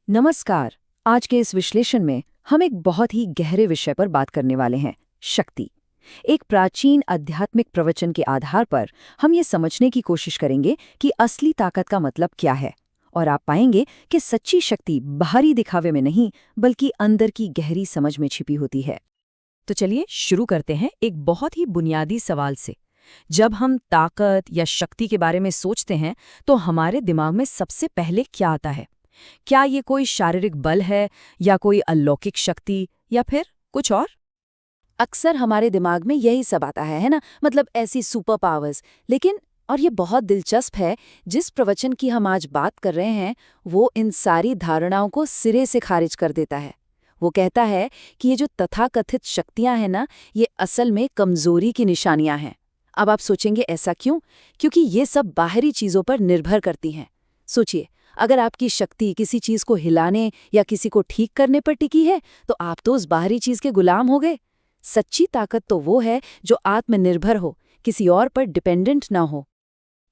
नमस्कार। आज के इस विश्लेषण में हम एक बहुत ही गहरे विषय पर बात करने वाले हैं, शक्ति। एक प्राचीन आध्यात्मिक प्रवचन के आधार पर हम ये समझने की कोशिश करेंगे कि असली ताकत का मतलब क्या है, और आप पाएंगे कि सच्ची शक्ति बाहरी दिखावे में नहीं बल्कि अंदर की गहरी समझ में छिपी होती है। तो चलिए शुरू करते हैं एक बहुत ही बुनियादी सवाल से। जब हम ताकत या शक्ति के बारे में सोचते हैं तो हमारे दिमाग में सबसे पहले क्या आता है? क्या ये कोई शारीरिक बल है, या कोई अलौकिक शक्ति, या फिर कुछ और? अक्सर हमारे दिमाग में यही सब आता है ना, मतलब ऐसी सुपर पावर्स। लेकिन और ये बहुत दिलचस्प है, जिस प्रवचन की हम आज बात कर रहे हैं वो इन सारी धारणाओं को सिरे से खारिज कर देता है। वो कहता है कि ये जो तथाकथित शक्तियां हैं ना, ये असल में कमजोरी की निशानियां हैं। अब आप सोचेंगे ऐसा क्यों? क्योंकि ये सब बाहरी चीजों पर निर्भर करती हैं। सोचिए, अगर आपकी शक्ति किसी चीज को हिलाने या किसी को ठीक करने पर टिकी है तो आप तो उस बाहरी चीज के गुलाम हो गए। सच्ची ताकत तो वो है जो आत्मनिर्भर हो, किसी और पर डिपेंडेंट ना हो।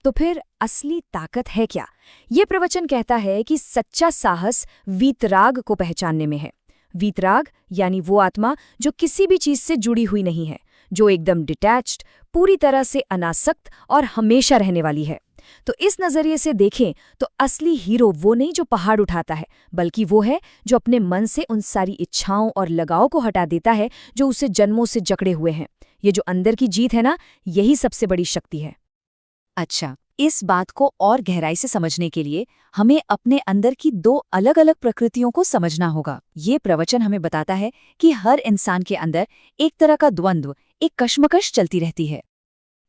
तो फिर असली ताकत है क्या? ये प्रवचन कहता है कि सच्चा साहस वीतराग को पहचानने में है। वीतराग यानी वो आत्मा जो किसी भी चीज से जुड़ी हुई नहीं है, जो एकदम डिटैच्ड, पूरी तरह से अनासक्त और हमेशा रहने वाली है। तो इस नजरिए से देखें तो असली हीरो वो नहीं जो पहाड़ उठाता है, बल्कि वो है जो अपने मन से उन सारी इच्छाओं और लगाव को हटा देता है जो उसे जन्मों से जकड़े हुए हैं। ये जो अंदर की जीत है ना, यही सबसे बड़ी शक्ति है। अच्छा, इस बात को और गहराई से समझने के लिए हमें अपने अंदर की दो अलग अलग प्रकृतियों को समझना होगा। ये प्रवचन हमें बताता है कि हर इंसान के अंदर एक तरह का द्वंद्व, एक कश्मकश चलती रहती है।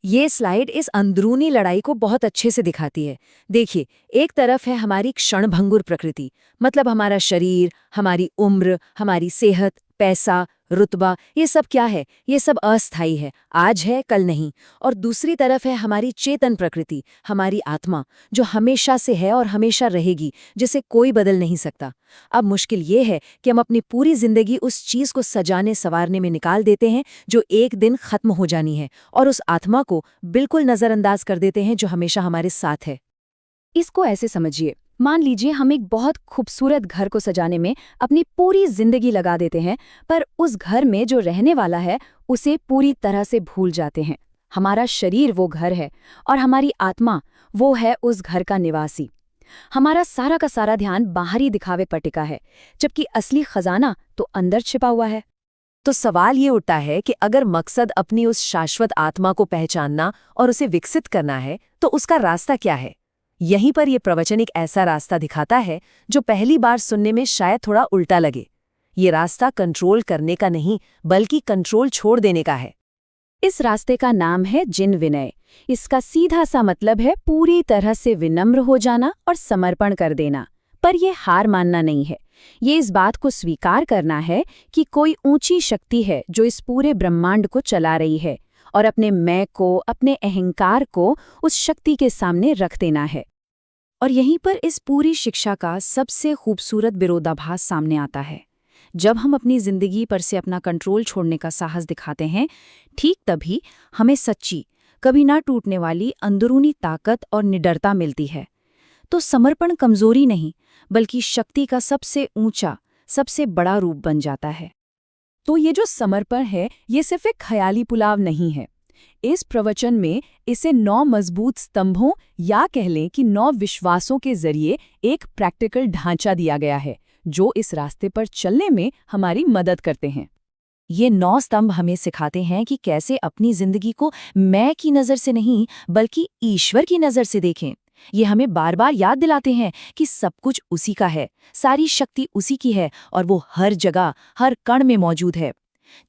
ये स्लाइड इस अंदरूनी लड़ाई को बहुत अच्छे से दिखाती है। देखिए, एक तरफ है हमारी क्षणभंगुर प्रकृति, मतलब हमारा शरीर, हमारी उम्र, हमारी सेहत, पैसा, रुतबा, ये सब क्या है? ये सब अस्थायी है, आज है कल नहीं। और दूसरी तरफ है हमारी चेतन प्रकृति, हमारी आत्मा, जो हमेशा से है और हमेशा रहेगी, जिसे कोई बदल नहीं सकता। अब मुश्किल ये है कि हम अपनी पूरी जिंदगी उस चीज को सजाने संवारने में निकाल देते हैं जो एक दिन खत्म हो जानी है, और उस आत्मा को बिल्कुल नजरअंदाज कर देते हैं जो हमेशा हमारे साथ है। इसको ऐसे समझिए, मान लीजिए हम एक बहुत खूबसूरत घर को सजाने में अपनी पूरी जिंदगी लगा देते हैं, पर उस घर में जो रहने वाला है उसे पूरी तरह से भूल जाते हैं। हमारा शरीर वो घर है और हमारी आत्मा वो है उस घर का निवासी। हमारा सारा का सारा ध्यान बाहरी दिखावे पर टिका है, जबकि असली खजाना तो अंदर छिपा हुआ है। तो सवाल ये उठता है कि अगर मकसद अपनी उस शाश्वत आत्मा को पहचानना और उसे विकसित करना है तो उसका रास्ता क्या है? यहीं पर यह प्रवचन एक ऐसा रास्ता दिखाता है जो पहली बार सुनने में शायद थोड़ा उल्टा लगे। ये रास्ता कंट्रोल करने का नहीं, बल्कि कंट्रोल छोड़ देने का है। इस रास्ते का नाम है जिन विनय। इसका सीधा सा मतलब है पूरी तरह से विनम्र हो जाना और समर्पण कर देना। पर यह हार मानना नहीं है, ये इस बात को स्वीकार करना है कि कोई ऊंची शक्ति है जो इस पूरे ब्रह्मांड को चला रही है, और अपने मैं को, अपने अहंकार को उस शक्ति के सामने रख देना है। और यहीं पर इस पूरी शिक्षा का सबसे खूबसूरत विरोधाभास सामने आता है। जब हम अपनी जिंदगी पर से अपना कंट्रोल छोड़ने का साहस दिखाते हैं, ठीक तभी हमें सच्ची, कभी ना टूटने वाली अंदरूनी ताकत और निडरता मिलती है। तो समर्पण कमजोरी नहीं, बल्कि शक्ति का सबसे ऊंचा, सबसे बड़ा रूप बन जाता है। तो ये जो समर्पण है, ये सिर्फ एक ख्याली पुलाव नहीं है। इस प्रवचन में इसे 9 मजबूत स्तंभों, या कह लें कि 9 विश्वासों के जरिए एक प्रैक्टिकल ढांचा दिया गया है, जो इस रास्ते पर चलने में हमारी मदद करते हैं। ये 9 स्तंभ हमें सिखाते हैं कि कैसे अपनी जिंदगी को मैं की नज़र से नहीं, बल्कि ईश्वर की नज़र से देखें। ये हमें बार बार याद दिलाते हैं कि सब कुछ उसी का है, सारी शक्ति उसी की है, और वो हर जगह, हर कण में मौजूद है।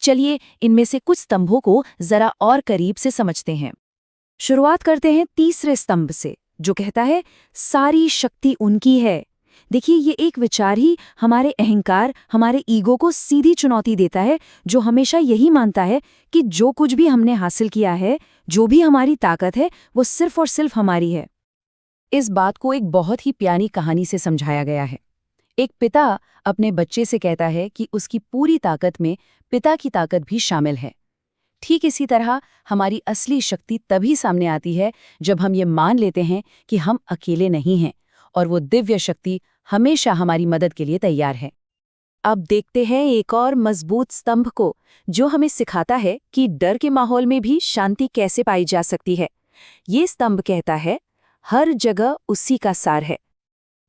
चलिए इनमें से कुछ स्तंभों को जरा और करीब से समझते हैं। शुरुआत करते हैं तीसरे स्तंभ से, जो कहता है सारी शक्ति उनकी है। देखिए, ये एक विचार ही हमारे अहंकार, हमारे ईगो को सीधी चुनौती देता है, जो हमेशा यही मानता है कि जो कुछ भी हमने हासिल किया है, जो भी हमारी ताकत है, वो सिर्फ और सिर्फ हमारी है। इस बात को एक बहुत ही प्यारी कहानी से समझाया गया है। एक पिता अपने बच्चे से कहता है कि उसकी पूरी ताकत में पिता की ताकत भी शामिल है। ठीक इसी तरह हमारी असली शक्ति तभी सामने आती है जब हम ये मान लेते हैं कि हम अकेले नहीं हैं, और वो दिव्य शक्ति हमेशा हमारी मदद के लिए तैयार है। अब देखते हैं एक और मजबूत स्तंभ को, जो हमें सिखाता है कि डर के माहौल में भी शांति कैसे पाई जा सकती है। ये स्तंभ कहता है, हर जगह उसी का सार है।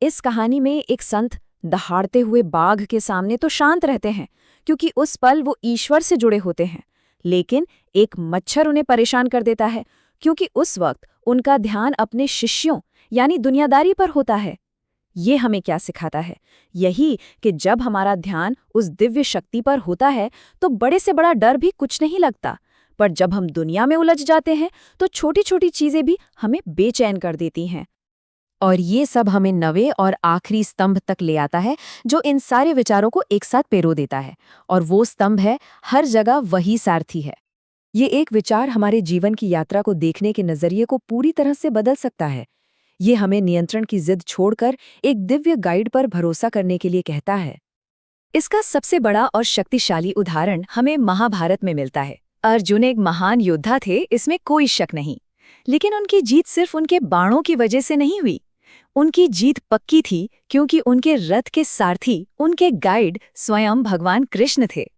इस कहानी में एक संत दहाड़ते हुए बाघ के सामने तो शांत रहते हैं, क्योंकि उस पल वो ईश्वर से जुड़े होते हैं। लेकिन एक मच्छर उन्हें परेशान कर देता है, क्योंकि उस वक्त उनका ध्यान अपने शिष्यों यानी दुनियादारी पर होता है। ये हमें क्या सिखाता है? यही कि जब हमारा ध्यान उस दिव्य शक्ति पर होता है तो बड़े से बड़ा डर भी कुछ नहीं लगता। पर जब हम दुनिया में उलझ जाते हैं तो छोटी छोटी चीजें भी हमें बेचैन कर देती हैं। और ये सब हमें नवे और आखिरी स्तंभ तक ले आता है, जो इन सारे विचारों को एक साथ पेरो देता है। और वो स्तंभ है, हर जगह वही सारथी है। ये एक विचार हमारे जीवन की यात्रा को देखने के नजरिए को पूरी तरह से बदल सकता है। ये हमें नियंत्रण की जिद छोड़कर एक दिव्य गाइड पर भरोसा करने के लिए कहता है। इसका सबसे बड़ा और शक्तिशाली उदाहरण हमें महाभारत में मिलता है। अर्जुन एक महान योद्धा थे, इसमें कोई शक नहीं। लेकिन उनकी जीत सिर्फ उनके बाणों की वजह से नहीं हुई। उनकी जीत पक्की थी क्योंकि उनके रथ के सारथी, उनके गाइड स्वयं भगवान कृष्ण थे।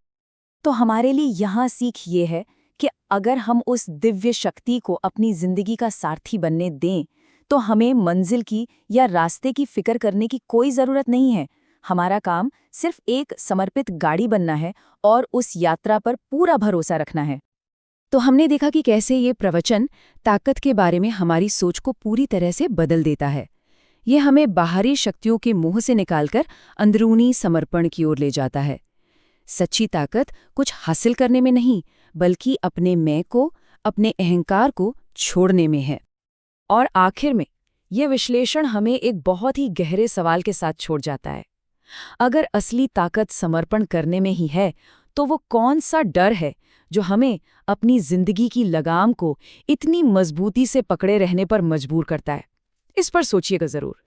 तो हमारे लिए यहाँ सीख ये है कि अगर हम उस दिव्य शक्ति को अपनी जिंदगी का सारथी बनने दें, तो हमें मंजिल की या रास्ते की फिक्र करने की कोई ज़रूरत नहीं है। हमारा काम सिर्फ एक समर्पित गाड़ी बनना है और उस यात्रा पर पूरा भरोसा रखना है। तो हमने देखा कि कैसे ये प्रवचन ताकत के बारे में हमारी सोच को पूरी तरह से बदल देता है। ये हमें बाहरी शक्तियों के मोह से निकालकर अंदरूनी समर्पण की ओर ले जाता है। सच्ची ताकत कुछ हासिल करने में नहीं, बल्कि अपने मैं को, अपने अहंकार को छोड़ने में है। और आखिर में यह विश्लेषण हमें एक बहुत ही गहरे सवाल के साथ छोड़ जाता है। अगर असली ताकत समर्पण करने में ही है, तो वो कौन सा डर है जो हमें अपनी जिंदगी की लगाम को इतनी मजबूती से पकड़े रहने पर मजबूर करता है? इस पर सोचिएगा जरूर।